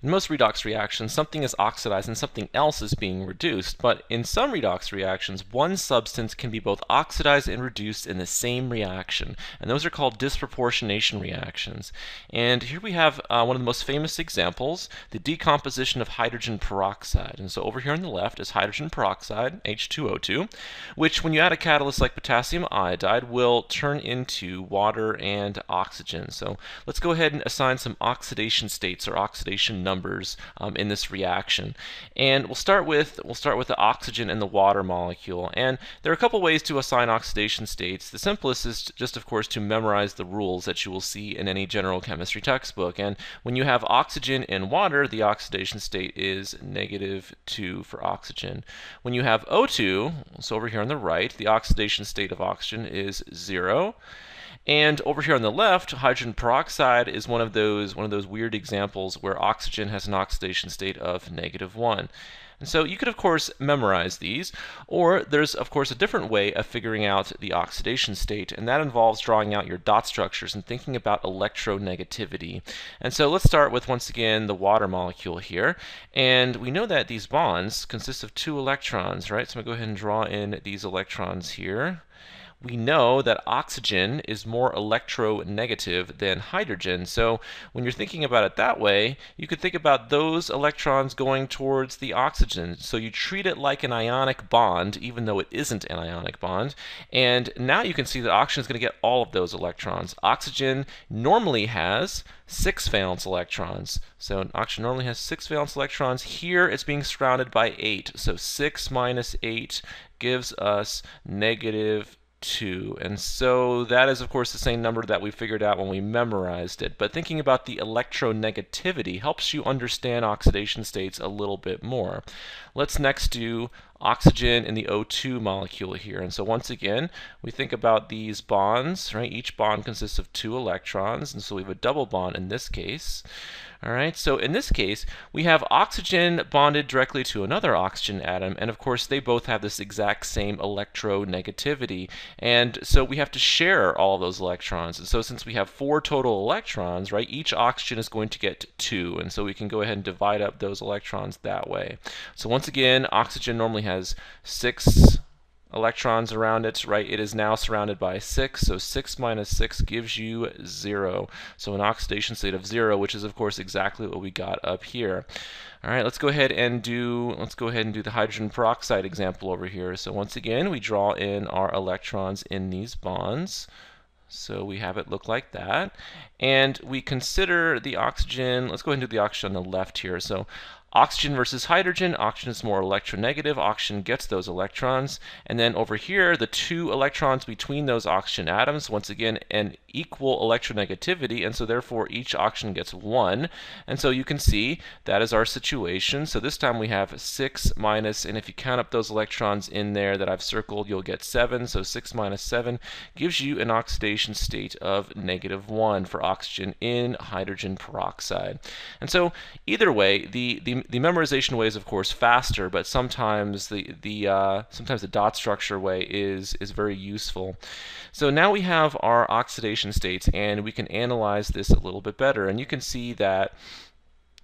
In most redox reactions, something is oxidized and something else is being reduced, but in some redox reactions, one substance can be both oxidized and reduced in the same reaction, and those are called disproportionation reactions. And here we have one of the most famous examples, the decomposition of hydrogen peroxide. And so over here on the left is hydrogen peroxide, H2O2, which when you add a catalyst like potassium iodide will turn into water and oxygen. So let's go ahead and assign some oxidation states or oxidation numbers in this reaction. And we'll start with the oxygen and the water molecule. And there are a couple ways to assign oxidation states. The simplest is just, of course, to memorize the rules that you will see in any general chemistry textbook. And when you have oxygen and water, the oxidation state is -2 for oxygen. When you have O2, so over here on the right, the oxidation state of oxygen is 0. And over here on the left, hydrogen peroxide is one of those weird examples where oxygen has an oxidation state of -1. And so you could, of course, memorize these, or there's, of course, a different way of figuring out the oxidation state, and that involves drawing out your dot structures and thinking about electronegativity. And so let's start with, once again, the water molecule here. And we know that these bonds consist of 2 electrons, right? So I'm going to go ahead and draw in these electrons here. We know that oxygen is more electronegative than hydrogen. So when you're thinking about it that way, you could think about those electrons going towards the oxygen. So you treat it like an ionic bond, even though it isn't an ionic bond. And now you can see that oxygen is going to get all of those electrons. Oxygen normally has 6 valence electrons. So oxygen normally has 6 valence electrons. Here it's being surrounded by 8. So 6 minus 8 gives us -2. And so that is, of course, the same number that we figured out when we memorized it. But thinking about the electronegativity helps you understand oxidation states a little bit more. Let's next do oxygen in the O2 molecule here. And so once again, we think about these bonds, right? Each bond consists of 2 electrons, and so we have a double bond in this case. All right, so in this case, we have oxygen bonded directly to another oxygen atom, and of course they both have this exact same electronegativity. And so we have to share all of those electrons. And so since we have 4 total electrons, right, each oxygen is going to get 2. And so we can go ahead and divide up those electrons that way. So once again, oxygen normally has 6 electrons around it, right? It is now surrounded by 6, so 6 minus 6 gives you 0. So an oxidation state of 0, which is of course exactly what we got up here. All right, let's go ahead and do the hydrogen peroxide example over here. So once again, we draw in our electrons in these bonds. So we have it look like that. And we consider the oxygen. Let's go ahead and do the oxygen on the left here. So oxygen versus hydrogen. Oxygen is more electronegative. Oxygen gets those electrons. And then over here, the 2 electrons between those oxygen atoms, once again, an equal electronegativity, and so therefore each oxygen gets 1. And so you can see that is our situation. So this time we have 6 minus, and if you count up those electrons in there that I've circled, you'll get 7. So 6 minus 7 gives you an oxidation state of -1 for oxygen in hydrogen peroxide. And so either way, the memorization way is of course faster, but sometimes sometimes the dot structure way is very useful. So now we have our oxidation states, and we can analyze this a little bit better. And you can see that,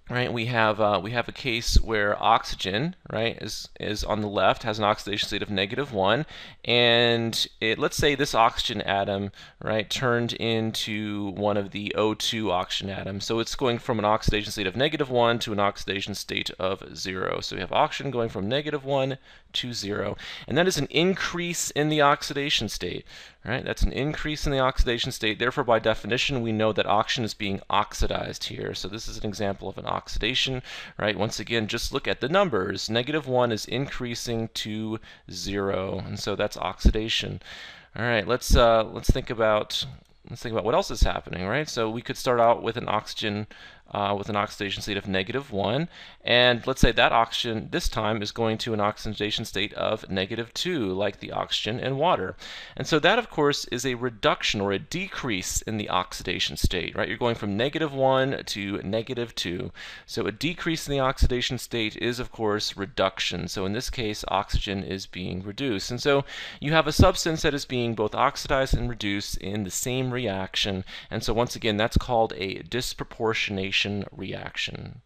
right, we have a case where oxygen, right, is on the left, has an oxidation state of -1, and let's say this oxygen atom, right, turned into one of the O2 oxygen atoms. So it's going from an oxidation state of -1 to an oxidation state of 0. So we have oxygen going from -1 to 0, and that is an increase in the oxidation state, right? That's an increase in the oxidation state. Therefore, by definition, we know that oxygen is being oxidized here. So this is an example of an oxidation, right? Once again, just look at the numbers. -1 is increasing to 0, and so that's oxidation. All right, let's think about what else is happening, right? So we could start out with an oxygen with an oxidation state of -1, and let's say that oxygen this time is going to an oxidation state of -2, like the oxygen and water. And so that, of course, is a reduction or a decrease in the oxidation state, right? You're going from -1 to -2. So a decrease in the oxidation state is, of course, reduction. So in this case, oxygen is being reduced. And so you have a substance that is being both oxidized and reduced in the same reaction. And so once again, that's called a disproportionation reaction.